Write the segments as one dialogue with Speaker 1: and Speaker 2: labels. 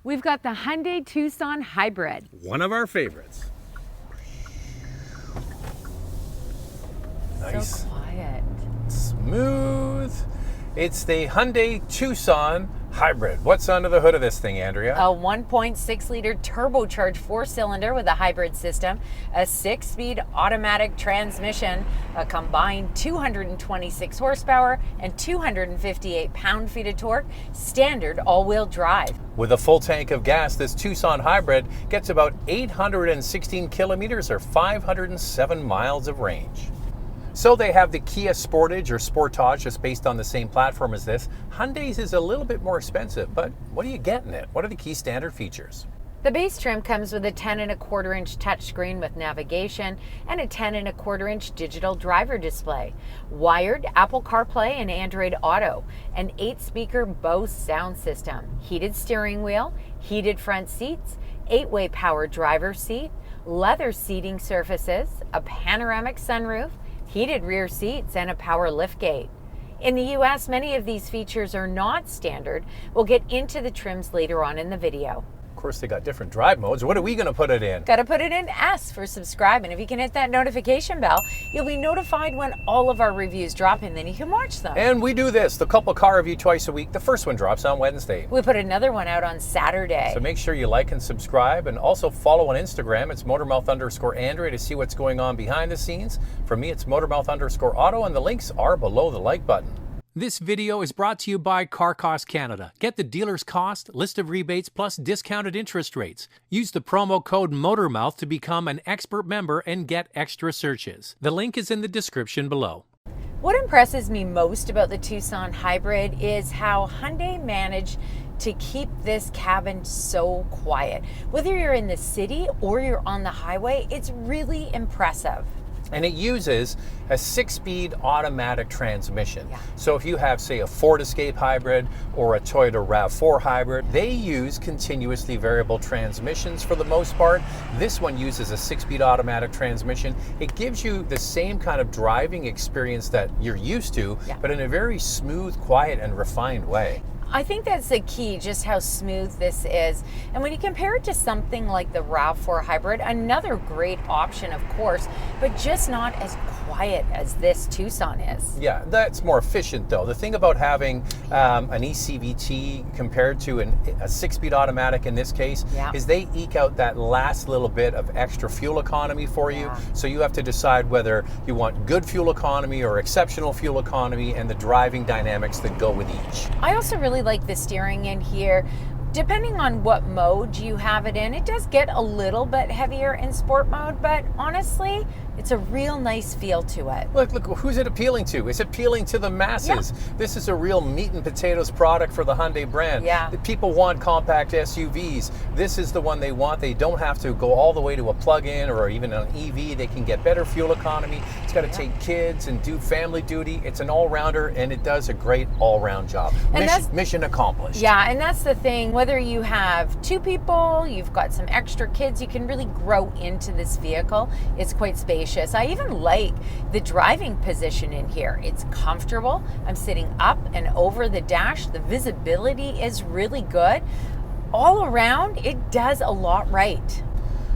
Speaker 1: We've got the Hyundai Tucson Hybrid.
Speaker 2: One of our favorites. Nice.
Speaker 1: So quiet.
Speaker 2: Smooth. It's the Hyundai Tucson Hybrid. What's under the hood of this thing, Andrea?
Speaker 1: A 1.6-liter turbocharged four-cylinder with a hybrid system, a 6-speed automatic transmission, a combined 226 horsepower and 258 pound-feet of torque, standard all-wheel drive.
Speaker 2: With a full tank of gas, this Tucson Hybrid gets about 816 kilometers or 507 miles of range. So they have the Kia Sportage or Sportage, just based on the same platform as this. Hyundai's is a little bit more expensive, but what do you get in it? What are the key standard features?
Speaker 1: The base trim comes with a 10.25-inch touchscreen with navigation and a 10.25-inch digital driver display, wired Apple CarPlay and Android Auto, an 8-speaker Bose sound system, heated steering wheel, heated front seats, 8-way power driver's seat, leather seating surfaces, a panoramic sunroof, heated rear seats, and a power liftgate. In the US, many of these features are not standard. We'll get into the trims later on in the video.
Speaker 2: Of course, they got different drive modes. What are we going to put it in?
Speaker 1: Got to put it in S for subscribe, and if you can hit that notification bell, you'll be notified when all of our reviews drop, and then you can watch them.
Speaker 2: And we do this, the couple car review twice a week. The first one drops on Wednesday.
Speaker 1: We put another one out on Saturday.
Speaker 2: So make sure you like and subscribe, and also follow on Instagram. It's Motormouth_Andrea to see what's going on behind the scenes. For me, it's Motormouth_Auto, and the links are below the like button.
Speaker 3: This video is brought to you by Car Cost Canada. Get the dealer's cost, list of rebates, plus discounted interest rates. Use the promo code Motormouth to become an expert member and get extra searches. The link is in the description below.
Speaker 1: What impresses me most about the Tucson Hybrid is how Hyundai managed to keep this cabin so quiet. Whether you're in the city or you're on the highway, it's really impressive.
Speaker 2: And it uses a 6-speed automatic transmission.
Speaker 1: Yeah.
Speaker 2: So if you have, say, a Ford Escape Hybrid or a Toyota RAV4 Hybrid, they use continuously variable transmissions for the most part. This one uses a 6-speed automatic transmission. It gives you the same kind of driving experience that you're used to, but in a very smooth, quiet, and refined way.
Speaker 1: I think that's the key, just how smooth this is. And when you compare it to something like the RAV4 Hybrid, another great option, of course, but just not as quiet as this Tucson is.
Speaker 2: Yeah, that's more efficient though. The thing about having an eCVT compared to a 6-speed automatic in this case is they eke out that last little bit of extra fuel economy for you. So you have to decide whether you want good fuel economy or exceptional fuel economy and the driving dynamics that go with each.
Speaker 1: I also really like the steering in here. Depending on what mode you have it in, it does get a little bit heavier in sport mode, but honestly, it's a real nice feel to it.
Speaker 2: Look, who's it appealing to? It's appealing to the masses. This is a real meat and potatoes product for the Hyundai brand. The people want compact SUVs. This is the one they want. They don't have to go all the way to a plug-in or even an EV. They can get better fuel economy. It's got to take kids and do family duty. It's an all-rounder, and it does a great all-round job. Mission accomplished.
Speaker 1: Yeah, and that's the thing. Whether you have 2 people, you've got some extra kids, you can really grow into this vehicle. It's quite spacious. I even like the driving position in here. It's comfortable. I'm sitting up and over the dash. The visibility is really good. All around, it does a lot right.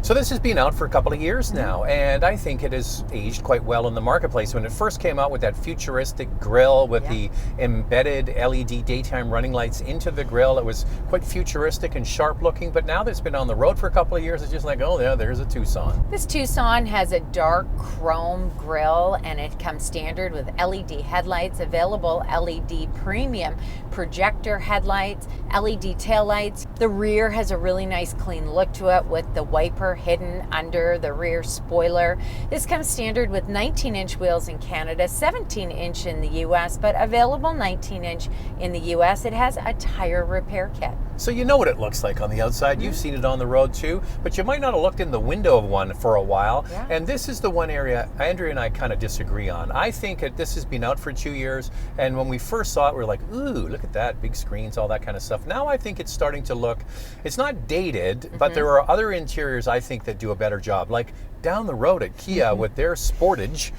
Speaker 2: So this has been out for a couple of years now, and I think it has aged quite well in the marketplace. When it first came out with that futuristic grille with the embedded LED daytime running lights into the grille, it was quite futuristic and sharp looking, but now that it's been on the road for a couple of years, it's just like, oh yeah, there's a Tucson.
Speaker 1: This Tucson has a dark chrome grille, and it comes standard with LED headlights, available LED premium projector headlights, LED taillights. The rear has a really nice clean look to it with the wiper hidden under the rear spoiler. This comes standard with 19-inch wheels in Canada, 17-inch in the US, but available 19-inch in the US. It has a tire repair kit.
Speaker 2: So you know what it looks like on the outside. You've seen it on the road too, but you might not have looked in the window of one for a while. And this is the one area Andrea and I kind of disagree on. I think that this has been out for 2 years, and when we first saw it, we were like, ooh, look at that, big screens, all that kind of stuff. Now I think it's starting to look, it's not dated, but there are other interiors I think that do a better job. Like down the road at Kia with their Sportage,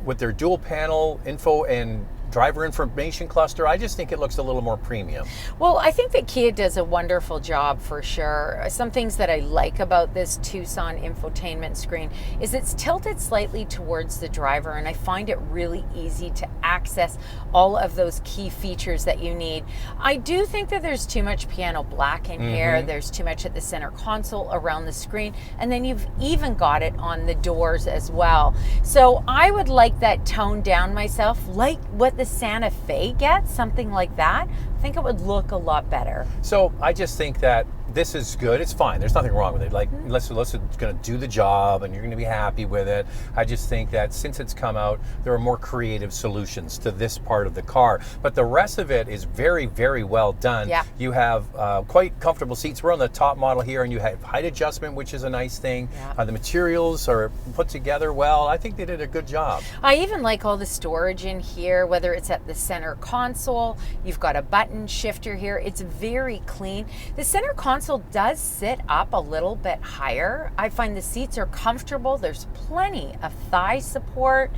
Speaker 2: with their dual panel info and driver information cluster. I just think it looks a little more premium.
Speaker 1: Well, I think that Kia does a wonderful job for sure. Some things that I like about this Tucson infotainment screen is it's tilted slightly towards the driver, and I find it really easy to access all of those key features that you need. I do think that there's too much piano black in here. There's too much at the center console, around the screen, and then you've even got it on the doors as well. So I would like that toned down myself, like what the Santa Fe gets, something like that. I think it would look a lot better.
Speaker 2: So I just think that this is good. It's fine. There's nothing wrong with it. Like, unless it's going to do the job and you're going to be happy with it. I just think that since it's come out, there are more creative solutions to this part of the car. But the rest of it is very, very well done.
Speaker 1: Yeah.
Speaker 2: You have quite comfortable seats. We're on the top model here, and you have height adjustment, which is a nice thing.
Speaker 1: Yeah.
Speaker 2: The materials are put together well. I think they did a good job.
Speaker 1: I even like all the storage in here, whether it's at the center console. You've got a button shifter here. It's very clean. The center console does sit up a little bit higher. I find the seats are comfortable. There's plenty of thigh support.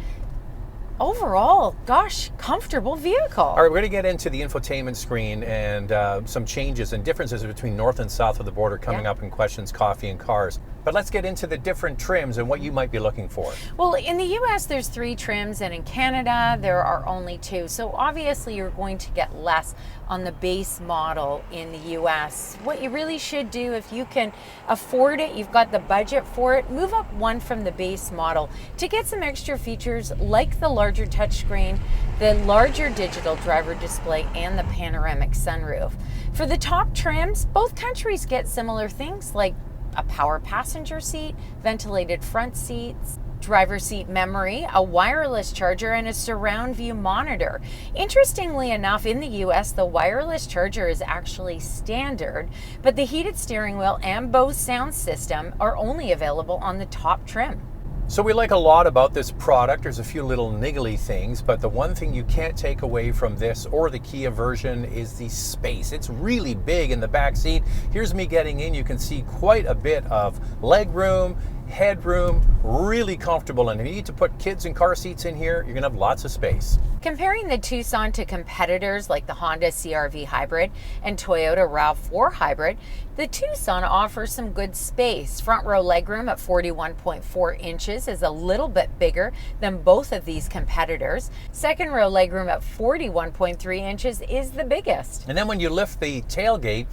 Speaker 1: Overall, gosh, comfortable vehicle.
Speaker 2: All right, we're going to get into the infotainment screen and some changes and differences between north and south of the border coming up in Questions, Coffee, and Cars. But let's get into the different trims and what you might be looking for.
Speaker 1: Well, in the US, there's 3 trims, and in Canada, there are only 2. So obviously, you're going to get less on the base model in the US. What you really should do, if you can afford it, you've got the budget for it, move up one from the base model to get some extra features like the larger touchscreen, the larger digital driver display, and the panoramic sunroof. For the top trims, both countries get similar things like a power passenger seat, ventilated front seats, driver seat memory, a wireless charger, and a surround view monitor. Interestingly enough, in the US, the wireless charger is actually standard, but the heated steering wheel and Bose sound system are only available on the top trim.
Speaker 2: So we like a lot about this product. There's a few little niggly things, but the one thing you can't take away from this or the Kia version is the space. It's really big in the back seat. Here's me getting in. You can see quite a bit of leg room, headroom, really comfortable. And if you need to put kids in car seats in here, you're gonna have lots of space.
Speaker 1: Comparing the Tucson to competitors like the Honda CR-V Hybrid and Toyota RAV4 Hybrid, the Tucson offers some good space. Front row legroom at 41.4 inches is a little bit bigger than both of these competitors. Second row legroom at 41.3 inches is the biggest.
Speaker 2: And then when you lift the tailgate,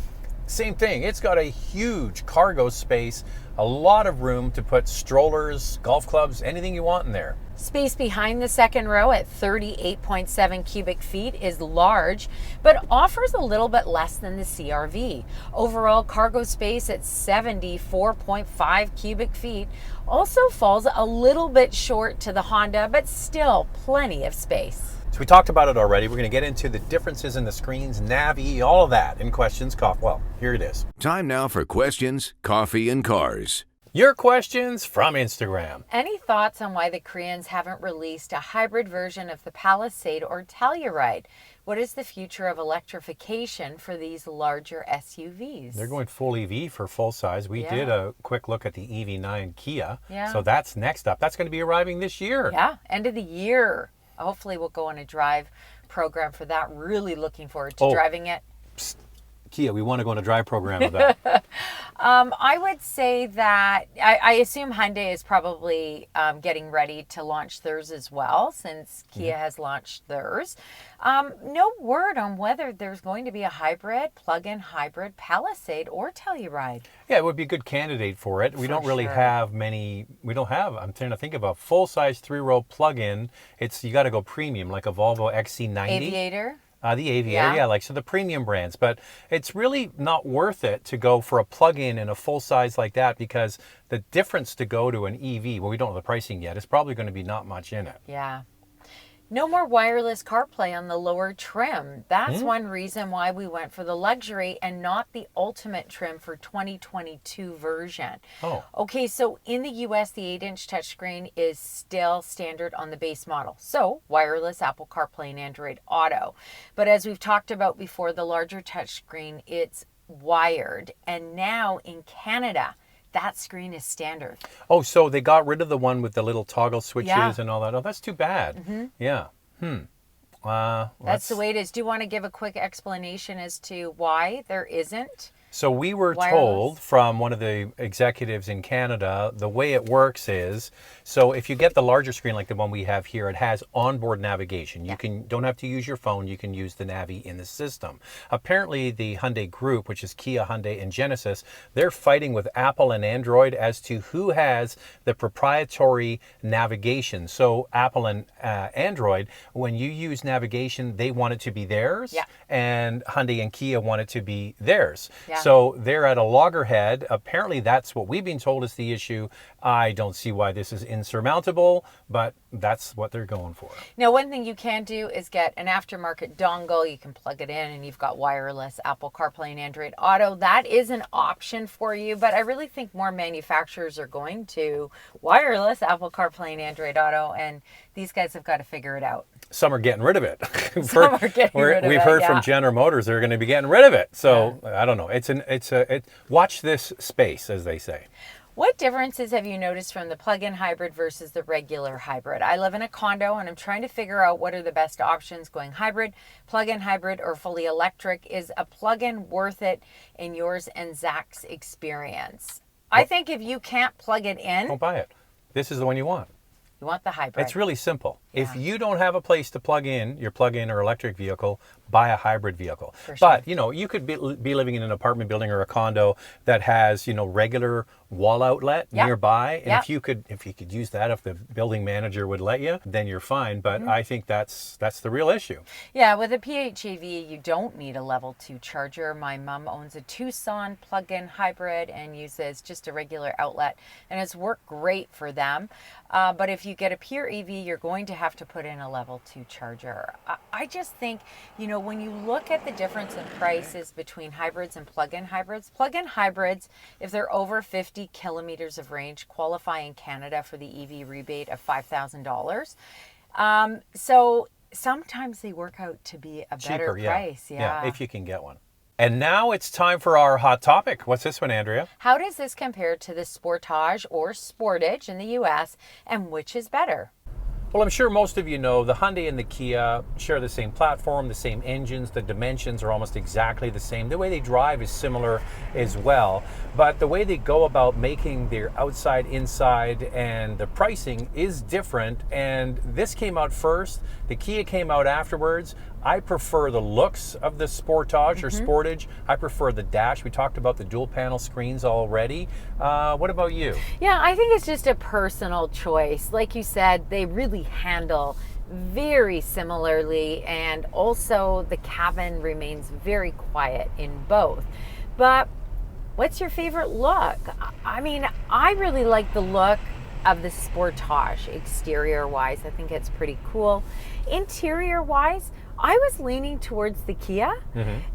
Speaker 2: same thing. It's got a huge cargo space, a lot of room to put strollers, golf clubs, anything you want in there.
Speaker 1: Space behind the second row at 38.7 cubic feet is large, but offers a little bit less than the CR-V. Overall cargo space at 74.5 cubic feet also falls a little bit short to the Honda, but still plenty of space.
Speaker 2: So we talked about it already. We're going to get into the differences in the screens, Navi, all of that in Questions, Coffee. Well, here it is.
Speaker 4: Time now for Questions, Coffee, and Cars.
Speaker 2: Your questions from Instagram.
Speaker 1: Any thoughts on why the Koreans haven't released a hybrid version of the Palisade or Telluride? What is the future of electrification for these larger SUVs?
Speaker 2: They're going full EV for full size. We did a quick look at the EV9 Kia.
Speaker 1: Yeah.
Speaker 2: So that's next up. That's going to be arriving this year.
Speaker 1: Yeah, end of the year. Hopefully we'll go on a drive program for that. Really looking forward to driving it.
Speaker 2: Psst. Kia, we want to go on a drive program with that.
Speaker 1: I would say that I assume Hyundai is probably getting ready to launch theirs as well, since Kia has launched theirs. No word on whether there's going to be a hybrid, plug-in hybrid Palisade or Telluride.
Speaker 2: Yeah, it would be a good candidate for it. We don't really have many. I'm trying to think of a full-size 3-row plug-in. You got to go premium, like a Volvo XC90.
Speaker 1: Aviator.
Speaker 2: The Aviator, so the premium brands. But it's really not worth it to go for a plug-in and a full size like that, because the difference to go to an EV, well, we don't know the pricing yet, is probably going to be not much in it.
Speaker 1: Yeah. No more wireless CarPlay on the lower trim. That's one reason why we went for the luxury and not the ultimate trim for 2022 version.
Speaker 2: Oh.
Speaker 1: Okay, so in the US, the 8-inch touchscreen is still standard on the base model. So wireless Apple CarPlay and Android Auto. But as we've talked about before, the larger touchscreen, it's wired. And now in Canada, that screen is standard.
Speaker 2: Oh, so they got rid of the one with the little toggle switches and all that. Oh, that's too bad. Yeah.
Speaker 1: That's the way it is. Do you want to give a quick explanation as to why there isn't?
Speaker 2: So we were
Speaker 1: wireless?
Speaker 2: told from one of the executives in Canada, the way it works is, so if you get the larger screen like the one we have here, it has onboard navigation. You don't have to use your phone, you can use the Navi in the system. Apparently the Hyundai group, which is Kia, Hyundai, and Genesis, they're fighting with Apple and Android as to who has the proprietary navigation. So Apple and Android, when you use navigation, they want it to be theirs, and Hyundai and Kia want it to be theirs. So they're at a loggerhead. Apparently that's what we've been told is the issue. I don't see why this is insurmountable, but that's what they're going for.
Speaker 1: Now, one thing you can do is get an aftermarket dongle. You can plug it in and you've got wireless Apple CarPlay and Android Auto. That is an option for you, but I really think more manufacturers are going to wireless Apple CarPlay and Android Auto, and these guys have got to figure it out.
Speaker 2: Some are getting rid of it.
Speaker 1: Some are getting rid of it.
Speaker 2: We've heard from General Motors they're going to be getting rid of it. So I don't know. Watch this space, as they say.
Speaker 1: What differences have you noticed from the plug-in hybrid versus the regular hybrid? I live in a condo and I'm trying to figure out what are the best options going hybrid, plug-in hybrid, or fully electric. Is a plug-in worth it in yours and Zach's experience? I think if you can't plug it in,
Speaker 2: don't buy it. This is the one you want.
Speaker 1: You want the hybrid.
Speaker 2: It's really simple. If you don't have a place to plug in your plug-in or electric vehicle, buy a hybrid vehicle.
Speaker 1: For sure.
Speaker 2: But, you know, you could be living in an apartment building or a condo that has, you know, regular wall outlet nearby. And if you could use that, if the building manager would let you, then you're fine. But I think that's the real issue.
Speaker 1: Yeah, with a PHEV, you don't need a level 2 charger. My mom owns a Tucson plug-in hybrid and uses just a regular outlet, and it's worked great for them. But if you get a pure EV, you're going to have to put in a level 2 charger. I just think, you know, when you look at the difference in prices between hybrids and plug-in hybrids, if they're over 50 kilometers of range, qualify in Canada for the EV rebate of $5,000. So sometimes they work out to be a better price.
Speaker 2: Yeah, if you can get one. And now it's time for our hot topic. What's this one, Andrea?
Speaker 1: How does this compare to the Sportage or Sportage in the US, and which is better?
Speaker 2: Well, I'm sure most of you know the Hyundai and the Kia share the same platform, the same engines, the dimensions are almost exactly the same. The way they drive is similar as well, but the way they go about making their outside, inside, and the pricing is different, and this came out first, the Kia came out afterwards. I prefer the looks of the Sportage or Sportage. I prefer the dash. We talked about the dual panel screens already. What about you?
Speaker 1: Yeah, I think it's just a personal choice. Like you said, they really handle very similarly, and also the cabin remains very quiet in both. But what's your favorite look? I mean, I really like the look of the Sportage exterior wise. I think it's pretty cool. Interior wise, I was leaning towards the Kia,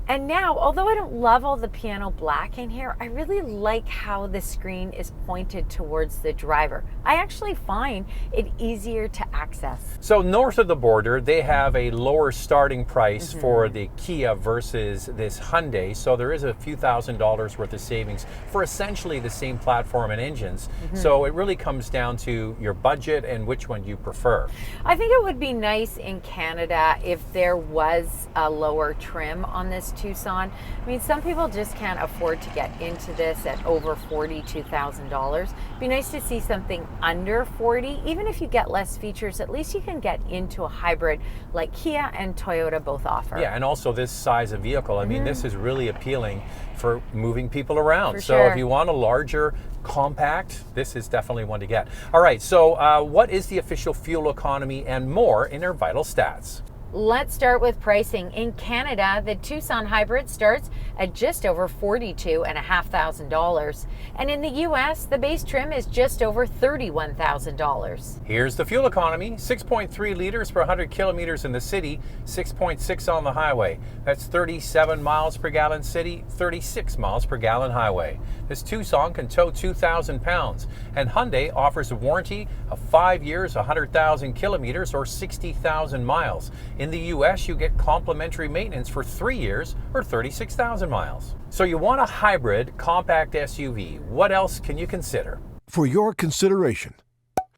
Speaker 1: and now, although I don't love all the piano black in here, I really like how the screen is pointed towards the driver. I actually find it easier to access.
Speaker 2: So north of the border, they have a lower starting price for the Kia versus this Hyundai, so there is a few $1,000s worth of savings for essentially the same platform and engines. So it really comes down to your budget and which one you prefer.
Speaker 1: I think it would be nice in Canada if there was a lower trim on this Tucson. I mean, some people just can't afford to get into this at over $42,000. It'd be nice to see something under 40. Even if you get less features, at least you can get into a hybrid like Kia and Toyota both offer.
Speaker 2: Yeah, and also this size of vehicle. I mean, this is really appealing for moving people around.
Speaker 1: For
Speaker 2: so
Speaker 1: sure.
Speaker 2: If you want a larger compact, this is definitely one to get. All right, so what is the official fuel economy and more in our vital stats?
Speaker 1: Let's start with pricing. In Canada, the Tucson Hybrid starts at just over $42,500. And in the US, the base trim is just over $31,000.
Speaker 2: Here's the fuel economy. 6.3 liters per 100 kilometers in the city, 6.6 on the highway. That's 37 miles per gallon city, 36 miles per gallon highway. This Tucson can tow 2,000 pounds. And Hyundai offers a warranty of 5 years, 100,000 kilometers, or 60,000 miles. In the US, you get complimentary maintenance for 3 years or 36,000 miles. So you want a hybrid compact SUV. What else can you consider?
Speaker 5: For your consideration,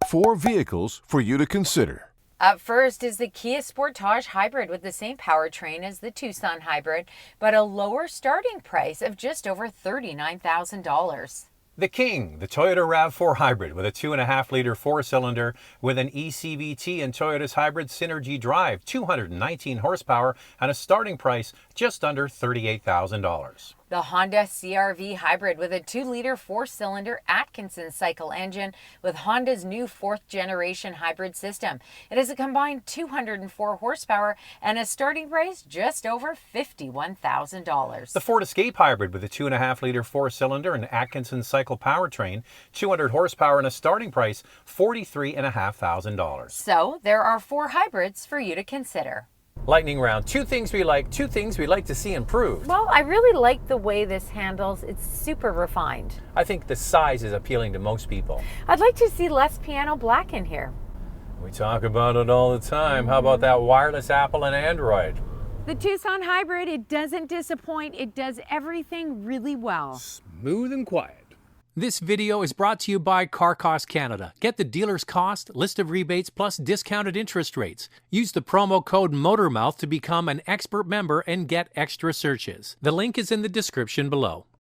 Speaker 5: 4 vehicles for you to consider.
Speaker 1: Up first is the Kia Sportage Hybrid with the same powertrain as the Tucson Hybrid, but a lower starting price of just over $39,000.
Speaker 3: The King, the Toyota RAV4 Hybrid with a 2.5-liter four-cylinder with an eCVT and Toyota's hybrid Synergy drive, 219 horsepower, and a starting price just under $38,000.
Speaker 1: The Honda CR-V Hybrid with a 2-liter four-cylinder Atkinson cycle engine with Honda's new 4th-generation hybrid system. It has a combined 204 horsepower and a starting price just over $51,000.
Speaker 3: The Ford Escape Hybrid with a 2.5-liter four-cylinder and Atkinson cycle powertrain, 200 horsepower and a starting price $43,500.
Speaker 1: So there are 4 hybrids for you to consider.
Speaker 2: Lightning round. 2 things we like, 2 things we'd like to see improved.
Speaker 1: Well, I really like the way this handles. It's super refined.
Speaker 2: I think the size is appealing to most people.
Speaker 1: I'd like to see less piano black in here.
Speaker 2: We talk about it all the time. How about that wireless Apple and Android?
Speaker 1: The Tucson Hybrid, it doesn't disappoint. It does everything really well.
Speaker 2: Smooth and quiet.
Speaker 3: This video is brought to you by Car Cost Canada. Get the dealer's cost, list of rebates, plus discounted interest rates. Use the promo code Motormouth to become an expert member and get extra searches. The link is in the description below.